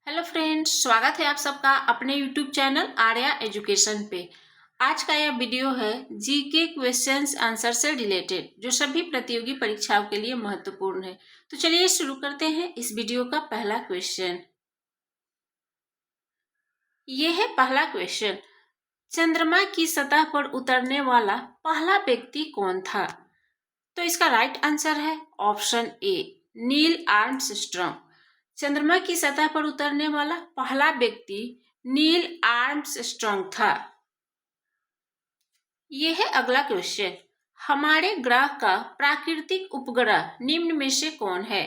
Hello friends, स्वागत है आप सबका अपने यूट्यूब चैनल आर्या एजुकेशन पे। आज का यह वीडियो है जीके क्वेश्चंस आंसर से रिलेटेड, जो सभी प्रतियोगी परीक्षाओं के लिए महत्वपूर्ण है। तो चलिए शुरू करते हैं इस वीडियो का पहला क्वेश्चन। ये है पहला क्वेश्चन। चंद्रमा की सतह पर उतरने वाला पहला व्यक्ति कौन था? तो इसका राइट आंसर है ऑप्शन ए, नील आर्मस्ट्रॉन्ग। चंद्रमा की सतह पर उतरने वाला पहला व्यक्ति नील आर्मस्ट्रॉन्ग था। यह है अगला क्वेश्चन। हमारे ग्रह का प्राकृतिक उपग्रह निम्न में से कौन है?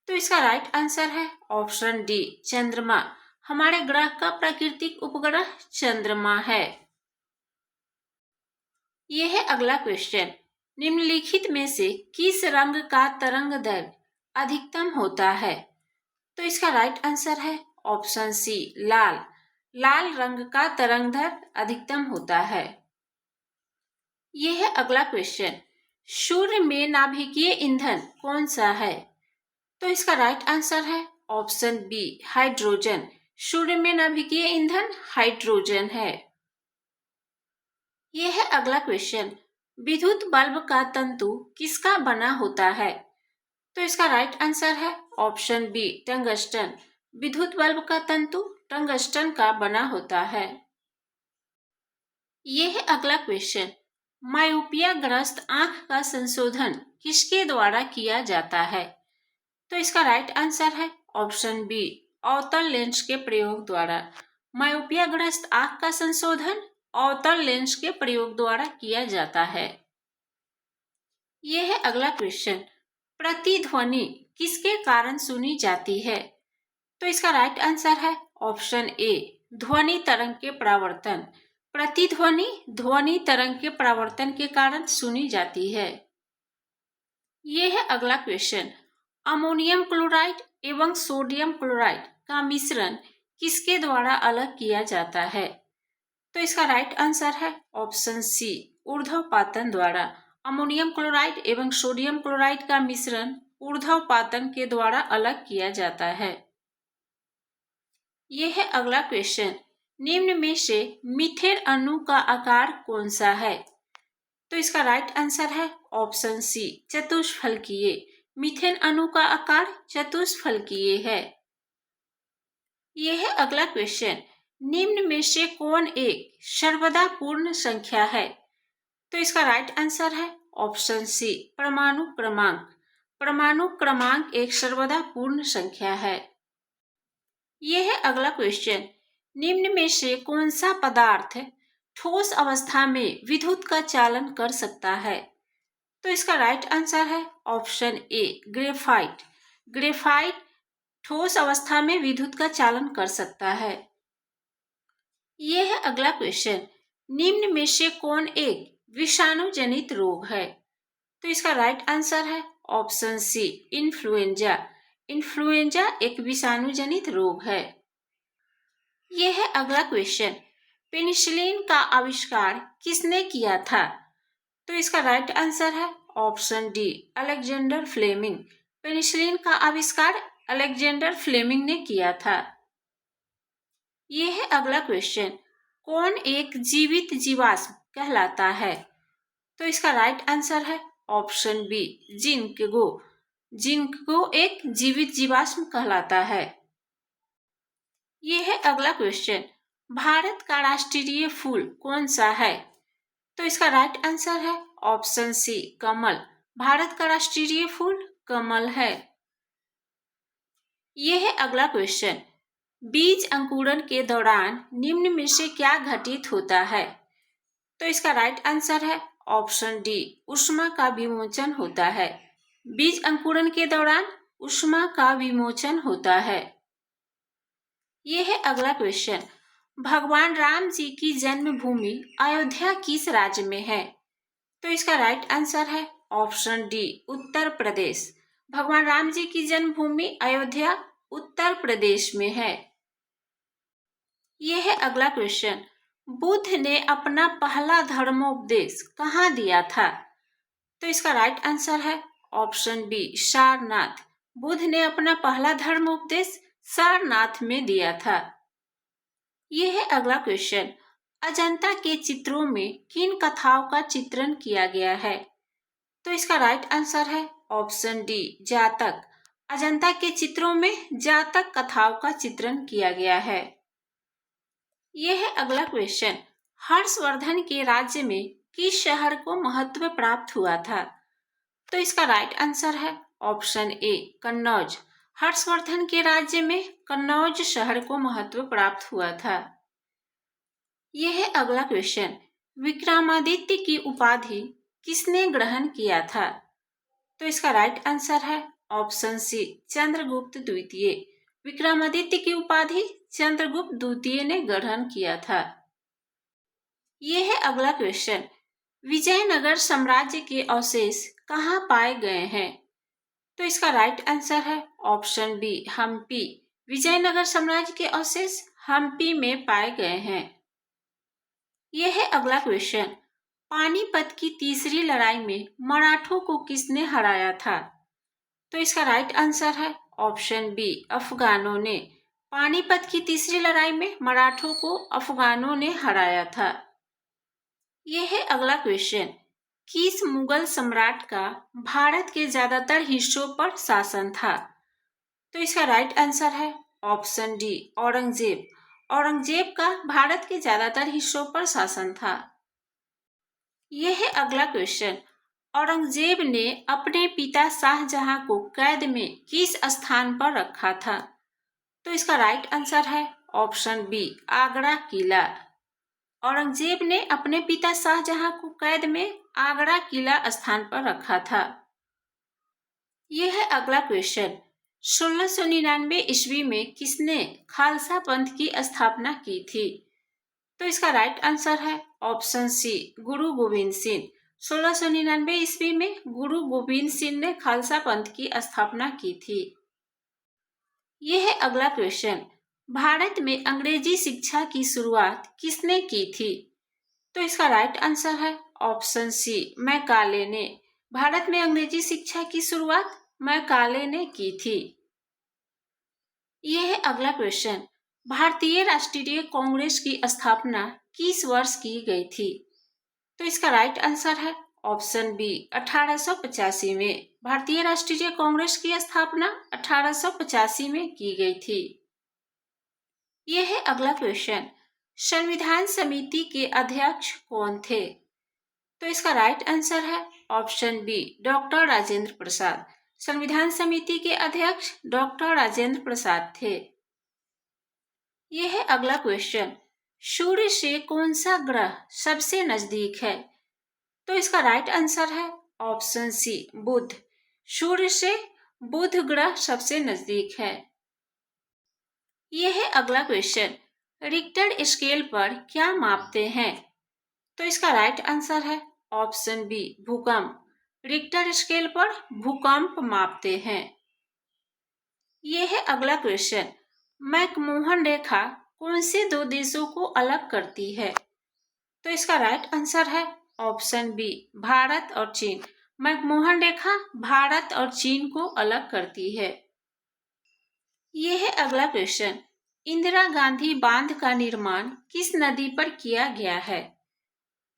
तो इसका राइट आंसर है ऑप्शन डी, चंद्रमा। हमारे ग्रह का प्राकृतिक उपग्रह चंद्रमा है। यह है अगला क्वेश्चन। निम्नलिखित में से किस रंग का तरंग दैर्घ्य अधिकतम होता है? तो इसका राइट आंसर है ऑप्शन सी, लाल। लाल रंग का तरंग दैर्घ्य अधिकतम होता है। यह है अगला क्वेश्चन। सूर्य में नाभिकीय ईंधन कौन सा है? तो इसका राइट आंसर है ऑप्शन बी, हाइड्रोजन। सूर्य में नाभिकीय ईंधन हाइड्रोजन है। यह है अगला क्वेश्चन। विद्युत बल्ब का तंतु किसका बना होता है? तो इसका राइट आंसर है ऑप्शन बी, टंगस्टन। विद्युत बल्ब का तंतु टंगस्टन का बना होता है। यह है अगला क्वेश्चन। मायोपिया ग्रस्त आंख का संशोधन किसके द्वारा किया जाता है? तो इसका राइट आंसर है ऑप्शन बी, अवतल लेंस के प्रयोग द्वारा। मायोपिया ग्रस्त आंख का संशोधन अवतल लेंस के प्रयोग द्वारा किया जाता है। यह है अगला क्वेश्चन। प्रतिध्वनि किसके कारण सुनी जाती है? तो इसका राइट आंसर है ऑप्शन ए, ध्वनि तरंग के परावर्तन। प्रतिध्वनि ध्वनि तरंग के परावर्तन के कारण सुनी जाती है। यह है अगला क्वेश्चन। अमोनियम क्लोराइड एवं सोडियम क्लोराइड का मिश्रण किसके द्वारा अलग किया जाता है? तो इसका राइट आंसर है ऑप्शन सी, ऊर्ध्वपातन द्वारा। अमोनियम क्लोराइड एवं सोडियम क्लोराइड का मिश्रण ऊर्ध्वपातन के द्वारा अलग किया जाता है। यह है अगला क्वेश्चन। निम्न में से मीथेन अणु का आकार कौन सा है? तो इसका राइट आंसर है ऑप्शन सी, चतुष्फलकीय। मीथेन अणु का आकार चतुष्फलकीय है। यह है अगला क्वेश्चन। निम्न में से कौन एक सर्वदा पूर्ण संख्या है? तो इसका राइट आंसर है ऑप्शन सी, परमाणु क्रमांक। परमाणु क्रमांक एक सर्वदा पूर्ण संख्या है। यह है अगला क्वेश्चन। निम्न में से कौन सा पदार्थ ठोस अवस्था में विद्युत का चालन कर सकता है? तो इसका राइट आंसर है ऑप्शन ए, ग्रेफाइट। ग्रेफाइट ठोस अवस्था में विद्युत का चालन कर सकता है। यह है अगला क्वेश्चन। निम्न में से कौन एक विषाणु जनित रोग है? तो इसका राइट आंसर है ऑप्शन सी, इन्फ्लुएंजा। इन्फ्लुएंजा एक विषाणु जनित रोग है। यह है अगला क्वेश्चन। पेनिसिलिन का आविष्कार किसने किया था? तो इसका राइट आंसर है option D, Alexander Fleming. Penicillin का आविष्कार अलेक्जेंडर फ्लेमिंग ने किया था। यह है अगला क्वेश्चन। कौन एक जीवित जीवाश्म कहलाता है? तो इसका राइट आंसर है ऑप्शन बी, जिंकगो। जिंकगो एक जीवित जीवाश्म कहलाता है। यह है अगला क्वेश्चन। भारत का राष्ट्रीय फूल कौन सा है? तो इसका राइट आंसर है ऑप्शन सी, कमल। भारत का राष्ट्रीय फूल कमल है। यह है अगला क्वेश्चन। बीज अंकुरण के दौरान निम्न में से क्या घटित होता है? तो इसका राइट आंसर है ऑप्शन डी, ऊष्मा का विमोचन होता है। बीज अंकुरण के दौरान ऊष्मा का विमोचन होता है। यह है अगला क्वेश्चन। भगवान राम जी की जन्मभूमि अयोध्या किस राज्य में है? तो इसका राइट आंसर है ऑप्शन डी, उत्तर प्रदेश। भगवान राम जी की जन्मभूमि अयोध्या उत्तर प्रदेश में है। यह है अगला क्वेश्चन। बुद्ध ने अपना पहला धर्मोपदेश कहाँ दिया था? तो इसका राइट आंसर है ऑप्शन बी, सारनाथ। बुद्ध ने अपना पहला धर्मोपदेश सारनाथ में दिया था। यह है अगला क्वेश्चन। अजंता के चित्रों में किन कथाओं का चित्रण किया गया है? तो इसका राइट आंसर है ऑप्शन डी, जातक। अजंता के चित्रों में जातक कथाओं का चित्रण किया गया है। यह है अगला क्वेश्चन। हर्षवर्धन के राज्य में किस शहर को महत्व प्राप्त हुआ था? तो इसका राइट आंसर है ऑप्शन ए, कन्नौज। हर्षवर्धन के राज्य में कन्नौज शहर को महत्व प्राप्त हुआ था। यह है अगला क्वेश्चन। विक्रमादित्य की उपाधि किसने ग्रहण किया था? तो इसका राइट आंसर है ऑप्शन सी, चंद्रगुप्त द्वितीय। विक्रमादित्य की उपाधि चंद्रगुप्त द्वितीय ने ग्रहण किया था। यह है अगला क्वेश्चन। विजयनगर साम्राज्य के अवशेष कहाँ पाए गए हैं? तो इसका राइट आंसर है ऑप्शन बी, हम्पी। विजयनगर साम्राज्य के अवशेष हम्पी में पाए गए हैं। यह है अगला क्वेश्चन। पानीपत की तीसरी लड़ाई में मराठों को किसने हराया था? तो इसका राइट आंसर है ऑप्शन बी, अफगानों ने। पानीपत की तीसरी लड़ाई में मराठों को अफगानों ने हराया था। यह है अगला क्वेश्चन। किस मुगल सम्राट का भारत के ज्यादातर हिस्सों पर शासन था? तो इसका राइट आंसर है ऑप्शन डी, औरंगजेब। औरंगजेब का भारत के ज्यादातर हिस्सों पर शासन था। यह है अगला क्वेश्चन। औरंगजेब ने अपने पिता शाहजहां को कैद में किस स्थान पर रखा था? तो इसका राइट आंसर है ऑप्शन बी, आगरा किला। औरंगजेब ने अपने पिता शाहजहां को कैद में आगरा किला स्थान पर रखा था। यह है अगला क्वेश्चन। 1699 ईस्वी में किसने खालसा पंथ की स्थापना की थी? तो इसका राइट आंसर है ऑप्शन सी, गुरु गोविंद सिंह। 1699 ईस्वी में गुरु गोविंद सिंह ने खालसा पंथ की स्थापना की थी। यह है अगला क्वेश्चन। भारत में अंग्रेजी शिक्षा की शुरुआत किसने की थी? तो इसका राइट आंसर है ऑप्शन सी, मैकाले ने। भारत में अंग्रेजी शिक्षा की शुरुआत मैकाले ने की थी। यह है अगला क्वेश्चन। भारतीय राष्ट्रीय कांग्रेस की स्थापना किस वर्ष की गई थी? तो इसका राइट आंसर है ऑप्शन बी, 1885 में। भारतीय राष्ट्रीय कांग्रेस की स्थापना 1885 में की गई थी। यह है अगला क्वेश्चन। संविधान समिति के अध्यक्ष कौन थे? तो इसका राइट आंसर है option B, doctor Rajendra Prasad. संविधान समिति के अध्यक्ष डॉक्टर राजेंद्र प्रसाद थे। यह है अगला क्वेश्चन। सूर्य से कौन सा ग्रह सबसे नजदीक है? तो इसका राइट आंसर है ऑप्शन सी, बुध। सूर्य से बुध ग्रह सबसे नजदीक है। यह है अगला क्वेश्चन। रिक्टर स्केल पर क्या मापते हैं? तो इसका राइट आंसर है ऑप्शन बी, भूकंप। रिक्टर स्केल पर भूकंप मापते हैं। यह है अगला क्वेश्चन। मैकमोहन रेखा कौन से दो देशों को अलग करती है? तो इसका राइट आंसर है ऑप्शन बी, भारत और चीन। मैकमोहन रेखा भारत और चीन को अलग करती है। यह है अगला क्वेश्चन। इंदिरा गांधी बांध का निर्माण किस नदी पर किया गया है?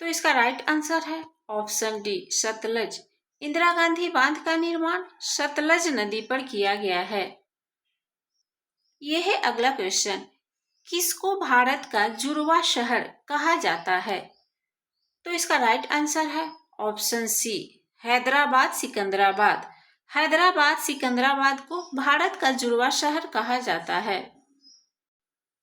तो इसका राइट आंसर है ऑप्शन डी, सतलज। इंदिरा गांधी बांध का निर्माण सतलज नदी पर किया गया है। यह है अगला क्वेश्चन। किसको भारत का जुड़वा शहर कहा जाता है? तो इसका राइट आंसर है ऑप्शन सी, हैदराबाद सिकंदराबाद। हैदराबाद सिकंदराबाद को भारत का जुड़वा शहर कहा जाता है।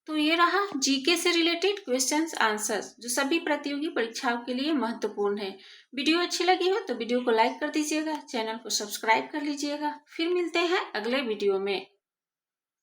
तो ये रहा जीके से रिलेटेड क्वेश्चंस आंसर्स जो सभी प्रतियोगी परीक्षाओं के लिए महत्वपूर्ण है। वीडियो अच्छी लगी हो तो वीडियो को लाइक कर दीजिएगा, चैनल को सब्सक्राइब कर लीजिएगा। फिर मिलते हैं अगले वीडियो में।